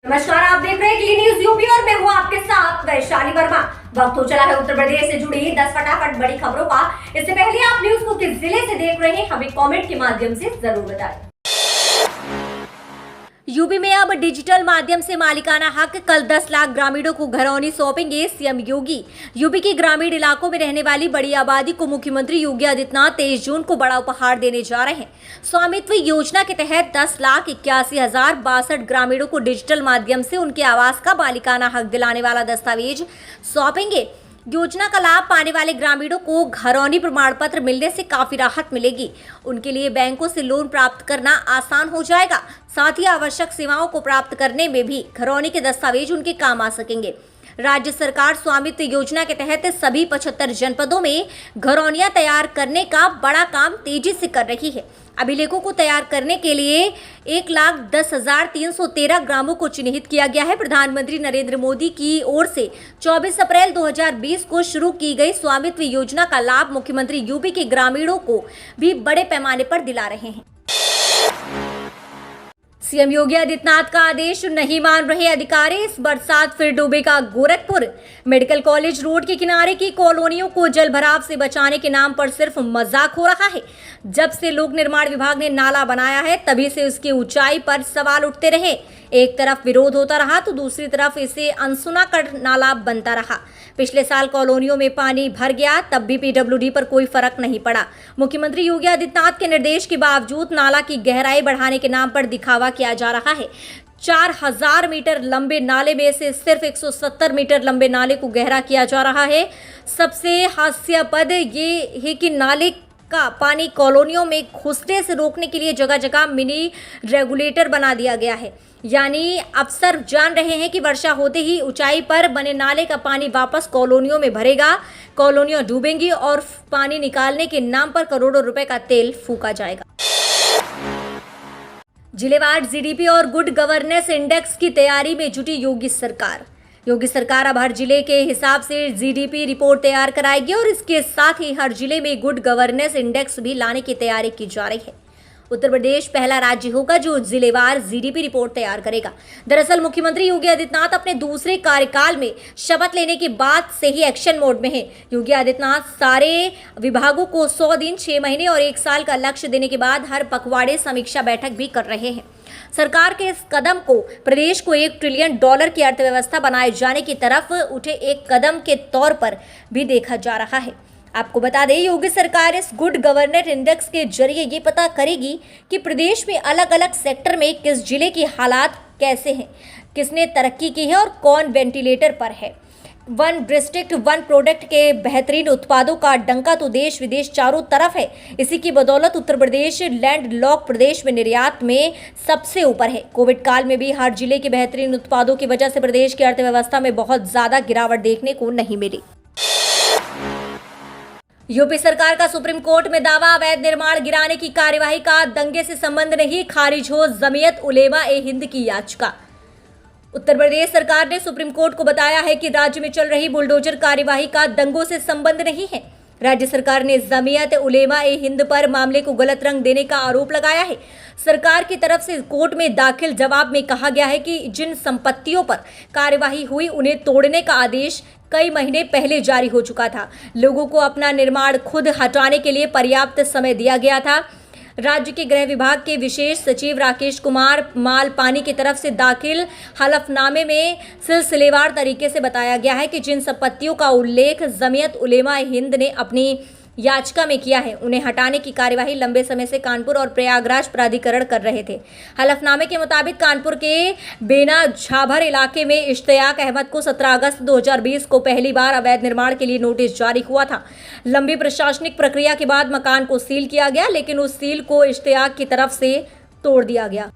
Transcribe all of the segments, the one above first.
नमस्कार, आप देख रहे हैं क्ली न्यूज यूपी और मैं हूं आपके साथ वैशाली वर्मा। वक्त हो चला है उत्तर प्रदेश से जुड़ी 10 फटाफट बड़ी खबरों का। इससे पहले आप न्यूज को किस जिले से देख रहे हैं हमें कमेंट के माध्यम से जरूर बताएं। यूपी में अब डिजिटल माध्यम से मालिकाना हक, कल 10 लाख ग्रामीणों को घरौनी सौंपेंगे सीएम योगी। यूपी के ग्रामीण इलाकों में रहने वाली बड़ी आबादी को मुख्यमंत्री योगी आदित्यनाथ 23 जून को बड़ा उपहार देने जा रहे हैं। स्वामित्व योजना के तहत 10,81,062 ग्रामीणों को डिजिटल माध्यम से उनके आवास का मालिकाना हक दिलाने वाला दस्तावेज सौंपेंगे। योजना का लाभ पाने वाले ग्रामीणों को घरौनी प्रमाण पत्र मिलने से काफी राहत मिलेगी। उनके लिए बैंकों से लोन प्राप्त करना आसान हो जाएगा। साथ ही आवश्यक सेवाओं को प्राप्त करने में भी घरौनी के दस्तावेज उनके काम आ सकेंगे। राज्य सरकार स्वामित्व योजना के तहत सभी 75 जनपदों में घरौनियां तैयार करने का बड़ा काम तेजी से कर रही है। अभिलेखों को तैयार करने के लिए 1,10,313 ग्रामों को चिन्हित किया गया है। प्रधानमंत्री नरेंद्र मोदी की ओर से 24 अप्रैल 2020 को शुरू की गई स्वामित्व योजना का लाभ मुख्यमंत्री यूपी के ग्रामीणों को भी बड़े पैमाने पर दिला रहे हैं। सीएम योगी आदित्यनाथ का आदेश नहीं मान रहे अधिकारी, इस बरसात फिर डूबेगा गोरखपुर। मेडिकल कॉलेज रोड के किनारे की कॉलोनियों को जलभराव से बचाने के नाम पर सिर्फ मजाक हो रहा है। जब से लोक निर्माण विभाग ने नाला बनाया है तभी से उसकी ऊंचाई पर सवाल उठते रहे। एक तरफ विरोध होता रहा तो दूसरी तरफ इसे अनसुना कर नाला बनता रहा। पिछले साल कॉलोनियों में पानी भर गया, तब भी पीडब्ल्यूडी पर कोई फर्क नहीं पड़ा। मुख्यमंत्री योगी आदित्यनाथ के निर्देश के बावजूद नाला की गहराई बढ़ाने के नाम पर दिखावा किया जा रहा है। 4,000 मीटर लंबे नाले में से सिर्फ 170 मीटर लंबे नाले को गहरा किया जा रहा है। सबसे हास्यास्पद ये है कि नाले का पानी कॉलोनियों में घुसने से रोकने के लिए जगह जगह मिनी रेगुलेटर बना दिया गया है। यानी अफसर जान रहे हैं कि वर्षा होते ही ऊंचाई पर बने नाले का पानी वापस कॉलोनियों में भरेगा, कॉलोनियां डूबेंगी और पानी निकालने के नाम पर करोड़ों रुपए का तेल फूका जाएगा। जिलेवार जीडीपी और गुड गवर्नेंस इंडेक्स की तैयारी में जुटी योगी सरकार। योगी सरकार अब हर जिले के हिसाब से जीडीपी रिपोर्ट तैयार कराएगी और इसके साथ ही हर जिले में गुड गवर्नेंस इंडेक्स भी लाने की तैयारी की जा रही है। उत्तर प्रदेश पहला राज्य होगा जो जिलेवार जीडीपी रिपोर्ट तैयार करेगा। दरअसल मुख्यमंत्री योगी आदित्यनाथ अपने दूसरे कार्यकाल में शपथ लेने के बाद से ही एक्शन मोड में हैं। योगी आदित्यनाथ सारे विभागों को 100 दिन, 6 महीने और 1 साल का लक्ष्य देने के बाद हर पखवाड़े समीक्षा बैठक भी कर रहे हैं। सरकार के इस कदम को प्रदेश को $1 ट्रिलियन की अर्थव्यवस्था बनाए जाने की तरफ उठे एक कदम के तौर पर भी देखा जा रहा है। आपको बता दें, योगी सरकार इस गुड गवर्नेंस इंडेक्स के जरिए ये पता करेगी कि प्रदेश में अलग अलग सेक्टर में किस जिले की हालात कैसे हैं, किसने तरक्की की है और कौन वेंटिलेटर पर है। वन डिस्ट्रिक्ट वन प्रोडक्ट के बेहतरीन उत्पादों का डंका तो देश विदेश चारों तरफ है। इसी की बदौलत उत्तर प्रदेश लैंड लॉक प्रदेश में निर्यात में सबसे ऊपर है। कोविड काल में भी हर जिले के बेहतरीन उत्पादों की वजह से प्रदेश की अर्थव्यवस्था में बहुत ज्यादा गिरावट देखने को नहीं मिली। यूपी सरकार का सुप्रीम कोर्ट में दावा, अवैध निर्माण गिराने की कार्यवाही का दंगे से संबंध नहीं, खारिज हो जमीयत उलेमा ए हिंद की याचिका। उत्तर प्रदेश सरकार ने सुप्रीम कोर्ट को बताया है कि राज्य में चल रही बुलडोजर कार्यवाही का दंगों से संबंध नहीं है। राज्य सरकार ने जमीयत उलेमा ए हिंद पर मामले को गलत रंग देने का आरोप लगाया है। सरकार की तरफ से कोर्ट में दाखिल जवाब में कहा गया है कि जिन संपत्तियों पर कार्यवाही हुई उन्हें तोड़ने का आदेश कई महीने पहले जारी हो चुका था। लोगों को अपना निर्माण खुद हटाने के लिए पर्याप्त समय दिया गया था। राज्य के गृह विभाग के विशेष सचिव राकेश कुमार मालपानी की तरफ से दाखिल हलफनामे में सिलसिलेवार तरीके से बताया गया है कि जिन संपत्तियों का उल्लेख जमीयत उलेमा हिंद ने अपनी याचिका में किया है उन्हें हटाने की कार्यवाही लंबे समय से कानपुर और प्रयागराज प्राधिकरण कर रहे थे। हलफनामे के मुताबिक कानपुर के बेना झाभर इलाके में इश्तियाक अहमद को 17 अगस्त 2020 को पहली बार अवैध निर्माण के लिए नोटिस जारी हुआ था। लंबी प्रशासनिक प्रक्रिया के बाद मकान को सील किया गया, लेकिन उस सील को इश्तियाक की तरफ से तोड़ दिया गया।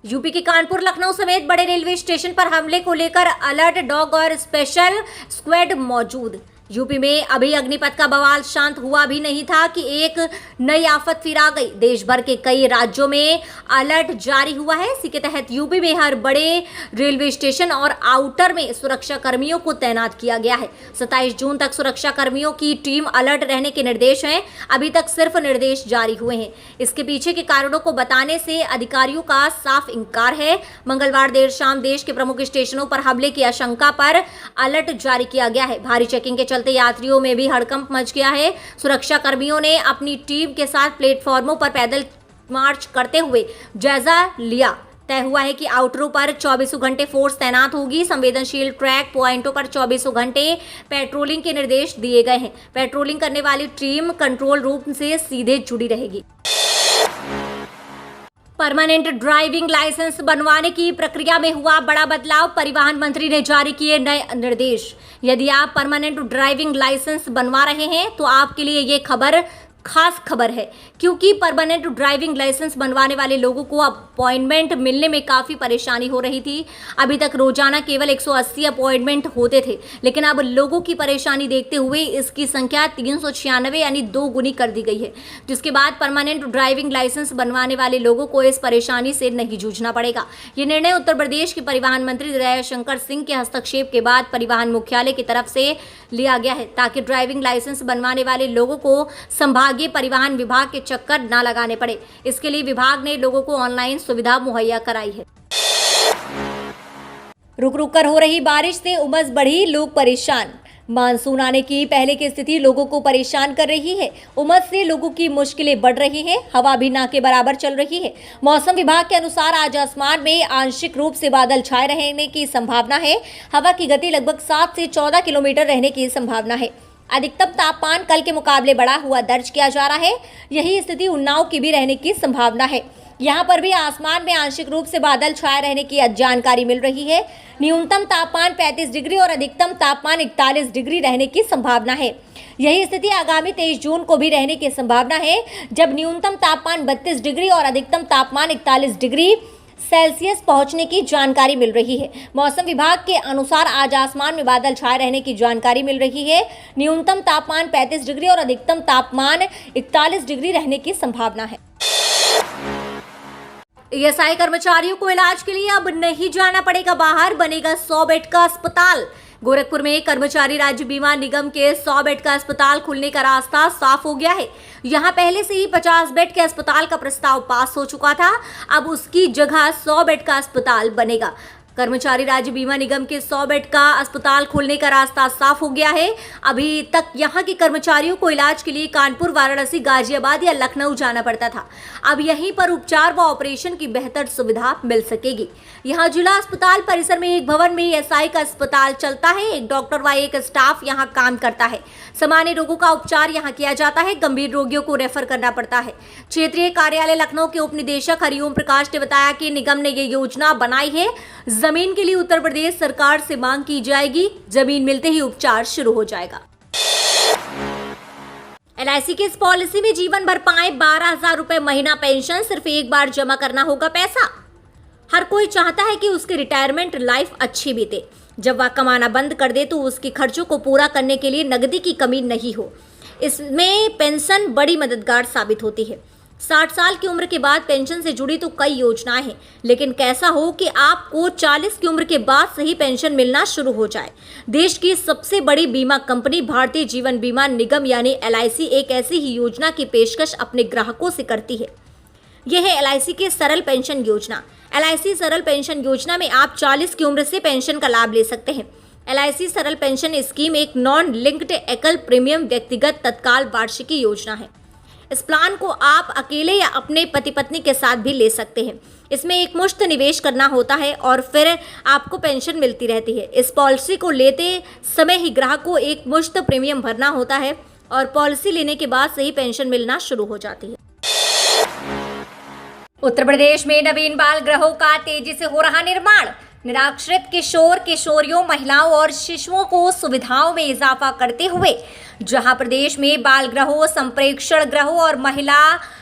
यूपी के कानपुर, लखनऊ समेत बड़े रेलवे स्टेशन पर हमले को लेकर अलर्ट डॉग और स्पेशल स्क्वाड मौजूद। यूपी में अभी अग्निपथ का बवाल शांत हुआ भी नहीं था कि एक नई आफत फिर आ गई। देश भर के कई राज्यों में अलर्ट जारी हुआ है। इसी के तहत यूपी में हर बड़े रेलवे स्टेशन और आउटर में सुरक्षा कर्मियों को तैनात किया गया है। 27 जून तक सुरक्षा कर्मियों की टीम अलर्ट रहने के निर्देश हैं। अभी तक सिर्फ निर्देश जारी हुए हैं। इसके पीछे के कारणों को बताने से अधिकारियों का साफ इंकार है। मंगलवार देर शाम देश के प्रमुख स्टेशनों पर हमले की आशंका पर अलर्ट जारी किया गया है। भारी चेकिंग के चलते यात्रियों में भी हड़कंप मच गया है। सुरक्षा कर्मियों ने अपनी टीम के साथ प्लेटफॉर्मों पर पैदल मार्च करते हुए जायजा लिया। तय हुआ है कि आउटरों पर 24 घंटे फोर्स तैनात होगी। संवेदनशील ट्रैक पॉइंटों पर 24 घंटे पेट्रोलिंग के निर्देश दिए गए हैं। पेट्रोलिंग करने वाली टीम कंट्रोल रूम से सीधे जुड़ी रहेगी। परमानेंट ड्राइविंग लाइसेंस बनवाने की प्रक्रिया में हुआ बड़ा बदलाव। परिवहन मंत्री ने जारी किए नए निर्देश। यदि आप परमानेंट ड्राइविंग लाइसेंस बनवा रहे हैं तो आपके लिए ये खास खबर है, क्योंकि परमानेंट ड्राइविंग लाइसेंस बनवाने वाले लोगों को अपॉइंटमेंट मिलने में काफ़ी परेशानी हो रही थी। अभी तक रोजाना केवल 180 अपॉइंटमेंट होते थे, लेकिन अब लोगों की परेशानी देखते हुए इसकी संख्या 396 यानी 2 गुनी कर दी गई है, जिसके बाद परमानेंट ड्राइविंग लाइसेंस बनवाने वाले लोगों को इस परेशानी से नहीं जूझना पड़ेगा। ये निर्णय उत्तर प्रदेश के परिवहन मंत्री दयाशंकर सिंह के हस्तक्षेप के बाद परिवहन मुख्यालय की तरफ से लिया गया है, ताकि ड्राइविंग लाइसेंस बनवाने वाले लोगों को संभागीय परिवहन विभाग के चक्कर न लगाने पड़े। इसके लिए विभाग ने लोगों को ऑनलाइन सुविधा मुहैया कराई है। रुक रुक कर हो रही बारिश से उमस बढ़ी, लोग परेशान। मानसून आने की पहले की स्थिति लोगों को परेशान कर रही है। उमस से लोगों की मुश्किलें बढ़ रही हैं। हवा भी ना के बराबर चल रही है। मौसम विभाग के अनुसार आज आसमान में आंशिक रूप से बादल छाए रहने की संभावना है। हवा की गति लगभग 7 से 14 किलोमीटर रहने की संभावना है। अधिकतम तापमान कल के मुकाबले बढ़ा हुआ दर्ज किया जा रहा है। यही स्थिति उन्नाव की भी रहने की संभावना है। यहाँ पर भी आसमान में आंशिक रूप से बादल छाए रहने की जानकारी मिल रही है। न्यूनतम तापमान 35 डिग्री और अधिकतम तापमान 41 डिग्री रहने की संभावना है। यही स्थिति आगामी 23 जून को भी रहने की संभावना है, जब न्यूनतम तापमान 32 डिग्री और अधिकतम तापमान 41 डिग्री सेल्सियस पहुंचने की जानकारी मिल रही है। मौसम विभाग के अनुसार आज आसमान में बादल छाए रहने की जानकारी मिल रही है। न्यूनतम तापमान 35 डिग्री और अधिकतम तापमान 41 डिग्री रहने की संभावना है। ईएसआई कर्मचारियों को इलाज के लिए अब नहीं जाना पड़ेगा बाहर, बनेगा 100 बेड का अस्पताल। गोरखपुर में कर्मचारी राज्य बीमा निगम के 100 बेड का अस्पताल खुलने का रास्ता साफ हो गया है। यहां पहले से ही 50 बेड के अस्पताल का प्रस्ताव पास हो चुका था। अब उसकी जगह 100 बेड का अस्पताल बनेगा। कर्मचारी राज्य बीमा निगम के 100 बेड का अस्पताल खोलने का रास्ता साफ हो गया है। अभी तक यहां के कर्मचारियों को इलाज के लिए कानपुर, वाराणसी, गाजियाबाद या लखनऊ जाना पड़ता था। अब यहीं पर उपचार व ऑपरेशन की बेहतर सुविधा मिल सकेगी। यहां जिला अस्पताल परिसर में एक भवन में ईएसआई का अस्पताल चलता है। एक डॉक्टर व एक स्टाफ यहां काम करता है। सामान्य रोगों का उपचार यहां किया जाता है। गंभीर रोगियों को रेफर करना पड़ता है। क्षेत्रीय कार्यालय लखनऊ के उप निदेशक हरिओम प्रकाश ने बताया कि निगम ने ये योजना बनाई है। जमीन के लिए उत्तर प्रदेश सरकार से मांग की जाएगी। जमीन मिलते ही उपचार शुरू हो जाएगा। एलआईसी की इस पॉलिसी में जीवन भर पाए 12,000 रुपए महीना पेंशन, सिर्फ एक बार जमा करना होगा पैसा। हर कोई चाहता है कि उसकी रिटायरमेंट लाइफ अच्छी बीते। जब वह कमाना बंद कर दे तो उसके खर्चों को पूरा करने के लिए नकदी की कमी नहीं हो। इसमें पेंशन बड़ी मददगार साबित होती है। 60 साल की उम्र के बाद पेंशन से जुड़ी तो कई योजनाएं हैं, लेकिन कैसा हो कि आपको 40 की उम्र के बाद से ही पेंशन मिलना शुरू हो जाए। देश की सबसे बड़ी बीमा कंपनी भारतीय जीवन बीमा निगम यानी एलआईसी एक ऐसी ही योजना की पेशकश अपने ग्राहकों से करती है। यह है एलआईसी की सरल पेंशन योजना। एलआईसी सरल पेंशन योजना में आप 40 की उम्र से पेंशन का लाभ ले सकते हैं। एलआईसी सरल पेंशन स्कीम एक नॉन लिंक्ड एकल प्रीमियम व्यक्तिगत तत्काल वार्षिकी योजना है। इस प्लान को आप अकेले या अपने पति पत्नी के साथ भी ले सकते हैं। इसमें एक मुश्त निवेश करना होता है और फिर आपको पेंशन मिलती रहती है। इस पॉलिसी को लेते समय ही ग्राहक को एक मुश्त प्रीमियम भरना होता है और पॉलिसी लेने के बाद से ही पेंशन मिलना शुरू हो जाती है। उत्तर प्रदेश में नवीन बाल गृहों का तेजी से हो रहा निर्माण। निराश्रित किशोर, किशोरियों, महिलाओं और शिशुओं को सुविधाओं में इजाफा करते हुए जहां प्रदेश में बाल गृहों, संप्रेक्षण गृहों और महिला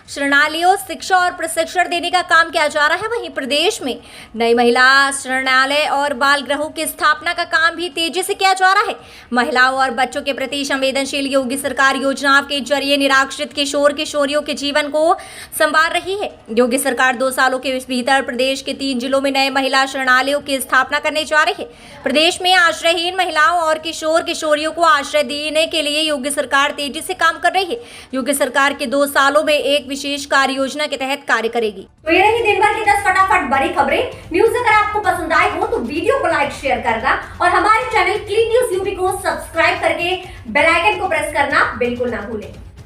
शरणालयों शिक्षा और प्रशिक्षण देने का काम किया जा रहा है। वहीं प्रदेश में नई महिला शरणालय और बाल गृहों की स्थापना का काम भी तेजी से किया जा रहा है। महिलाओं और बच्चों के प्रति संवेदनशील योगी सरकार योजनाओं के जरिए निराश्रित किशोर किशोरियों के जीवन को संवार रही है। योगी सरकार 2 सालों के भीतर प्रदेश के 3 जिलों में नए महिला शरणालयों की स्थापना करने जा रही है। प्रदेश में आश्रयहीन महिलाओं और किशोर किशोरियों को आश्रय देने के लिए योगी सरकार तेजी से काम कर रही है। योगी सरकार के 2 सालों में एक विशेष कार्य योजना के तहत कार्य करेगी। तो ये रही दिन भर की 10 फटाफट बड़ी खबरें। न्यूज अगर आपको पसंद आए हो तो वीडियो को लाइक शेयर करना और हमारे चैनल क्लीन न्यूज यूपी को सब्सक्राइब करके बेल आइकन को प्रेस करना बिल्कुल ना भूलें।